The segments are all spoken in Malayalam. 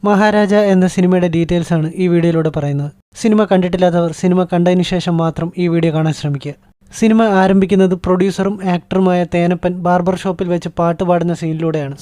മഹാരാജ എന്ന സിനിമയുടെ ഡീറ്റെയിൽസ് ആണ് ഈ വീഡിയോയിലൂടെ പറയുന്നത്. സിനിമ കണ്ടിട്ടില്ലാത്തവർ സിനിമ കണ്ടതിന് ശേഷം മാത്രം ഈ വീഡിയോ കാണാൻ ശ്രമിക്കുക. സിനിമ ആരംഭിക്കുന്നത് പ്രൊഡ്യൂസറും ആക്ടറുമായ തേനപ്പൻ ബാർബർ ഷോപ്പിൽ വെച്ച് പാട്ട് പാടുന്ന സീനിലൂടെയാണ്.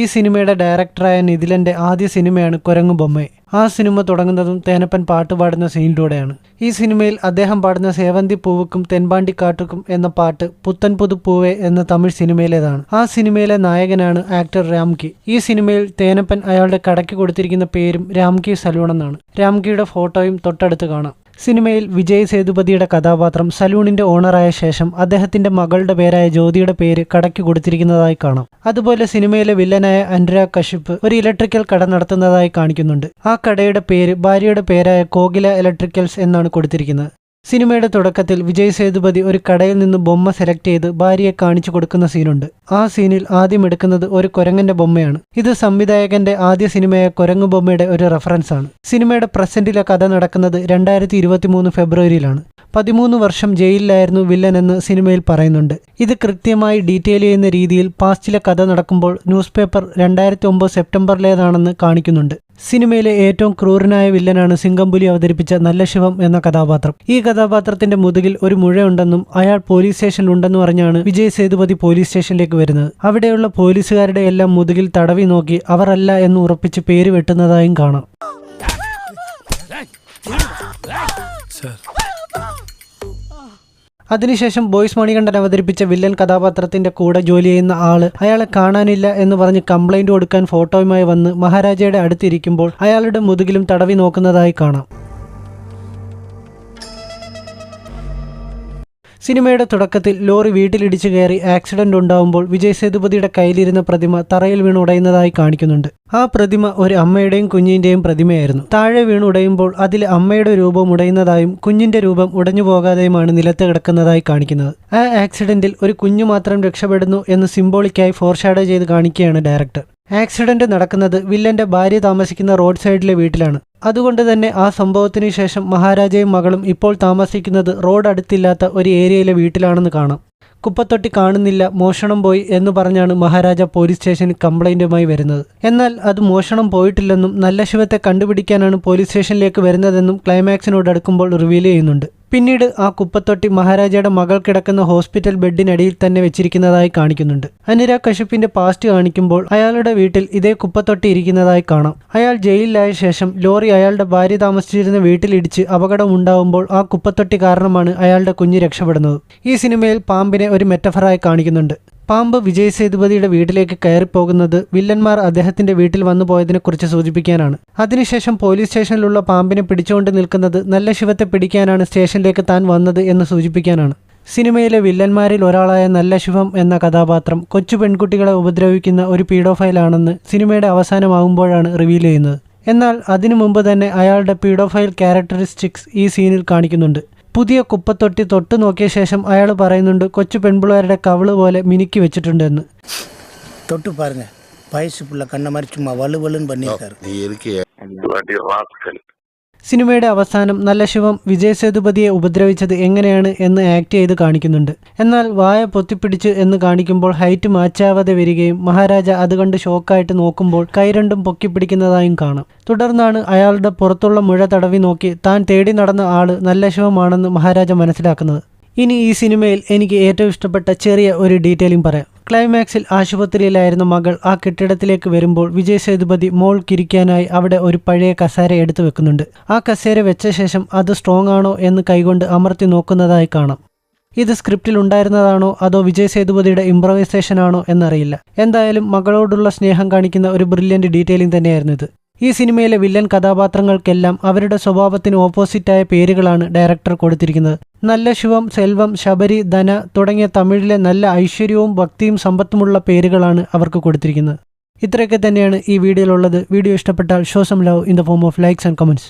ഈ സിനിമയുടെ ഡയറക്ടറായ നിതിലന്റെ ആദ്യ സിനിമയാണ് കുരങ്ങു ബൊമ്മ. ആ സിനിമ തുടങ്ങുന്നതും തേനപ്പൻ പാട്ട് പാടുന്ന സീനിലൂടെയാണ്. ഈ സിനിമയിൽ അദ്ദേഹം പാടുന്ന സേവന്തി പൂവുക്കും തെൻപാണ്ടി കാട്ടുക്കും എന്ന പാട്ട് പുത്തൻ പുതു പൂവേ എന്ന തമിഴ് സിനിമയിലേതാണ്. ആ സിനിമയിലെ നായകനാണ് ആക്ടർ രാംകി. ഈ സിനിമയിൽ തേനപ്പൻ അയാളുടെ കടയ്ക്ക് കൊടുത്തിരിക്കുന്ന പേരും രാംകി സലൂൺ എന്നാണ്. രാംകിയുടെ ഫോട്ടോയും തൊട്ടടുത്ത് കാണാം. സിനിമയിൽ വിജയ് സേതുപതിയുടെ കഥാപാത്രം സലൂണിന്റെ ഓണറായ ശേഷം അദ്ദേഹത്തിന്റെ മകളുടെ പേരായ ജ്യോതിയുടെ പേര് കടയ്ക്ക് കൊടുത്തിരിക്കുന്നതായി കാണാം. അതുപോലെ സിനിമയിലെ വില്ലനായ അനുരാഗ് കശ്യപ് ഒരു ഇലക്ട്രിക്കൽ കട നടത്തുന്നതായി കാണിക്കുന്നുണ്ട്. ആ കടയുടെ പേര് ഭാര്യയുടെ പേരായ കോകില ഇലക്ട്രിക്കൽസ് എന്നാണ് കൊടുത്തിരിക്കുന്നത്. സിനിമയുടെ തുടക്കത്തിൽ വിജയ് സേതുപതി ഒരു കടയിൽ നിന്ന് ബൊമ്മ സെലക്ട് ചെയ്ത് ഭാര്യയെ കാണിച്ചു കൊടുക്കുന്ന സീനുണ്ട്. ആ സീനിൽ ആദ്യം എടുക്കുന്നത് ഒരു കുരങ്ങന്റെ ബൊമ്മയാണ്. ഇത് സംവിധായകന്റെ ആദ്യ സിനിമയായ കുരങ്ങു ബൊമ്മയുടെ ഒരു റെഫറൻസ് ആണ്. സിനിമയുടെ പ്രസന്റിലെ കഥ നടക്കുന്നത് 2023 ഫെബ്രുവരിയിലാണ്. 13 വർഷം ജയിലിലായിരുന്നു വില്ലൻ എന്ന് സിനിമയിൽ പറയുന്നുണ്ട്. ഇത് കൃത്യമായി ഡീറ്റെയിൽ ചെയ്യുന്ന രീതിയിൽ പാസ്റ്റിലെ കഥ നടക്കുമ്പോൾ ന്യൂസ് പേപ്പർ 2009 സെപ്റ്റംബറിലേതാണെന്ന് കാണിക്കുന്നുണ്ട്. സിനിമയിലെ ഏറ്റവും ക്രൂരനായ വില്ലനാണ് സിംഗംപുലി അവതരിപ്പിച്ച നല്ല ശിവം എന്ന കഥാപാത്രം. ഈ കഥാപാത്രത്തിന്റെ മുതുകിൽ ഒരു മുഴയുണ്ടെന്നും അയാൾ പോലീസ് സ്റ്റേഷനിൽ ഉണ്ടെന്നും പറഞ്ഞാണ് വിജയ് സേതുപതി പോലീസ് സ്റ്റേഷനിലേക്ക് വരുന്നത്. അവിടെയുള്ള പോലീസുകാരുടെ എല്ലാം മുതുകിൽ തടവി നോക്കി അവർ അല്ല എന്ന് ഉറപ്പിച്ച് പേര് വെട്ടുന്നതായും കാണാം. അതിനുശേഷം ബോയ്സ് മണികണ്ഠൻ അവതരിപ്പിച്ച വില്ലൻ കഥാപാത്രത്തിന്റെ കൂടെ ജോലി ചെയ്യുന്ന ആള് അയാളെ കാണാനില്ല എന്ന് പറഞ്ഞ് കംപ്ലൈന്റ് കൊടുക്കാൻ ഫോട്ടോയുമായി വന്ന് മഹാരാജയുടെ അടുത്തിരിക്കുമ്പോൾ അയാളുടെ മുതുകിലും തടവി നോക്കുന്നതായി കാണാം. സിനിമയുടെ തുടക്കത്തിൽ ലോറി വീട്ടിലിടിച്ചു കയറി ആക്സിഡന്റ് ഉണ്ടാവുമ്പോൾ വിജയ് സേതുപതിയുടെ കയ്യിലിരുന്ന പ്രതിമ തറയിൽ വീണ് ഉടയുന്നതായി കാണിക്കുന്നുണ്ട്. ആ പ്രതിമ ഒരു അമ്മയുടെയും കുഞ്ഞിന്റെയും പ്രതിമയായിരുന്നു. താഴെ വീണ് ഉടയുമ്പോൾ അതിൽ അമ്മയുടെ രൂപം ഉടയുന്നതായും കുഞ്ഞിന്റെ രൂപം ഉടഞ്ഞു പോകാതെയുമാണ് നിലത്ത് കിടക്കുന്നതായി കാണിക്കുന്നത്. ആ ആക്സിഡന്റിൽ ഒരു കുഞ്ഞു മാത്രം രക്ഷപ്പെടുന്നു എന്ന് സിംബോളിക്കായി ഫോർഷാഡോ ചെയ്ത് കാണിക്കുകയാണ് ഡയറക്ടർ. ആക്സിഡന്റ് നടക്കുന്നത് വില്ലന്റെ ഭാര്യ താമസിക്കുന്ന റോഡ് സൈഡിലെ വീട്ടിലാണ്. അതുകൊണ്ട് തന്നെ ആ സംഭവത്തിനു ശേഷം മഹാരാജയും മകളും ഇപ്പോൾ താമസിക്കുന്നത് റോഡ് അടുത്തില്ലാത്ത ഒരു ഏരിയയിലെ വീട്ടിലാണെന്ന് കാണാം. കുപ്പത്തൊട്ടി കാണുന്നില്ല, മോഷണം പോയി എന്ന് പറഞ്ഞാണ് മഹാരാജ പോലീസ് സ്റ്റേഷനിൽ കംപ്ലൈന്റുമായി വരുന്നത്. എന്നാൽ അത് മോഷണം പോയിട്ടില്ലെന്നും നല്ല ശിവത്തെ കണ്ടുപിടിക്കാനാണ് പോലീസ് സ്റ്റേഷനിലേക്ക് വരുന്നതെന്നും ക്ലൈമാക്സിനോട് അടുക്കുമ്പോൾ റിവീൽ ചെയ്യുന്നുണ്ട്. പിന്നീട് ആ കുപ്പത്തൊട്ടി മഹാരാജയുടെ മകൾ കിടക്കുന്ന ഹോസ്പിറ്റൽ ബെഡിനടിയിൽ തന്നെ വെച്ചിരിക്കുന്നതായി കാണിക്കുന്നുണ്ട്. അനുരാഗ് കശ്യപിന്റെ പാസ്റ്റ് കാണിക്കുമ്പോൾ അയാളുടെ വീട്ടിൽ ഇതേ കുപ്പത്തൊട്ടി ഇരിക്കുന്നതായി കാണാം. അയാൾ ജയിലിലായ ശേഷം ലോറി അയാളുടെ ഭാര്യ താമസിച്ചിരുന്ന വീട്ടിലിടിച്ച് അപകടം ഉണ്ടാവുമ്പോൾ ആ കുപ്പത്തൊട്ടി കാരണമാണ് അയാളുടെ കുഞ്ഞ് രക്ഷപ്പെടുന്നത്. ഈ സിനിമയിൽ പാമ്പിനെ ഒരു മെറ്റഫറായി കാണിക്കുന്നുണ്ട്. പാമ്പ് വിജയ് സേതുപതിയുടെ വീട്ടിലേക്ക് കയറിപ്പോകുന്നത് വില്ലന്മാർ അദ്ദേഹത്തിന്റെ വീട്ടിൽ വന്നു പോയതിനെക്കുറിച്ച് സൂചിപ്പിക്കാനാണ്. അതിനുശേഷം പോലീസ് സ്റ്റേഷനിലുള്ള പാമ്പിനെ പിടിച്ചുകൊണ്ട് നിൽക്കുന്നത് നല്ല ശിവത്തെ പിടിക്കാനാണ് സ്റ്റേഷനിലേക്ക് താൻ വന്നത് എന്ന് സൂചിപ്പിക്കാനാണ്. സിനിമയിലെ വില്ലന്മാരിൽ ഒരാളായ നല്ല ശിവം എന്ന കഥാപാത്രം കൊച്ചു പെൺകുട്ടികളെ ഉപദ്രവിക്കുന്ന ഒരു പീഡോഫൈലാണെന്ന് സിനിമയുടെ അവസാനമാകുമ്പോഴാണ് റിവീൽ ചെയ്യുന്നത്. എന്നാൽ അതിനു മുമ്പ് തന്നെ അയാളുടെ പീഡോഫൈൽ ക്യാരക്ടറിസ്റ്റിക്സ് ഈ സീനിൽ കാണിക്കുന്നുണ്ട്. പുതിയ കുപ്പത്തൊട്ടി തൊട്ടു നോക്കിയ ശേഷം അയാൾ പറയുന്നുണ്ട് കൊച്ചു പെൺപിള്ളേരുടെ കവിള് പോലെ മിനുക്കി വെച്ചിട്ടുണ്ടെന്ന്. തൊട്ടു പറഞ്ഞ വയസ്സുള്ള കണ്ണമാരി ചുമ്മാ വളുവളും പണിയാറ്. സിനിമയുടെ അവസാനം നല്ല ശിവം വിജയ് സേതുപതിയെ ഉപദ്രവിച്ചത് എങ്ങനെയാണ് എന്ന് ആക്ട് ചെയ്ത് കാണിക്കുന്നുണ്ട്. എന്നാൽ വായ പൊത്തിപ്പിടിച്ച് എന്ന് കാണിക്കുമ്പോൾ ഹൈറ്റ് മാച്ചാവാതെ വരികയും മഹാരാജ അതുകണ്ട് ഷോക്കായിട്ട് നോക്കുമ്പോൾ കൈ രണ്ടും പൊക്കിപ്പിടിക്കുന്നതായും കാണാം. തുടർന്നാണ് അയാളുടെ പുറത്തുള്ള മുഴ തടവി നോക്കി താൻ തേടി നടന്ന ആള് നല്ല ശിവമാണെന്ന് മഹാരാജ മനസ്സിലാക്കുന്നത്. ഇനി ഈ സിനിമയിൽ എനിക്ക് ഏറ്റവും ഇഷ്ടപ്പെട്ട ചെറിയ ഒരു ഡീറ്റെയിലിംഗ് പറയാം. ക്ലൈമാക്സിൽ ആശുപത്രിയിലായിരുന്ന മകൾ ആ കെട്ടിടത്തിലേക്ക് വരുമ്പോൾ വിജയ് സേതുപതി മോൾക്കിരിക്കാനായി അവിടെ ഒരു പഴയ കസേര എടുത്തു വെക്കുന്നുണ്ട്. ആ കസേര വെച്ച ശേഷം അത് സ്ട്രോങ് ആണോ എന്ന് കൈകൊണ്ട് അമർത്തി നോക്കുന്നതായി കാണാം. ഇത് സ്ക്രിപ്റ്റിൽ ഉണ്ടായിരുന്നതാണോ അതോ വിജയ് സേതുപതിയുടെ ഇംപ്രവൈസേഷൻ ആണോ എന്നറിയില്ല. എന്തായാലും മകളോടുള്ള സ്നേഹം കാണിക്കുന്ന ഒരു ബ്രില്യന്റ് ഡീറ്റെയിലിംഗ് തന്നെയായിരുന്നു ഇത്. ഈ സിനിമയിലെ വില്ലൻ കഥാപാത്രങ്ങൾക്കെല്ലാം അവരുടെ സ്വഭാവത്തിന് ഓപ്പോസിറ്റായ പേരുകളാണ് ഡയറക്ടർ കൊടുത്തിരിക്കുന്നത്. നല്ല ശിവം, സെൽവം, ശബരി, ധന തുടങ്ങിയ തമിഴിലെ നല്ല ഐശ്വര്യവും ഭക്തിയും സമ്പത്തുമുള്ള പേരുകളാണ് അവർക്ക് കൊടുത്തിരിക്കുന്നത്. ഇത്രയൊക്കെ തന്നെയാണ് ഈ വീഡിയോയിലുള്ളത്. വീഡിയോ ഇഷ്ടപ്പെട്ടാൽ show some love in the form of likes and comments.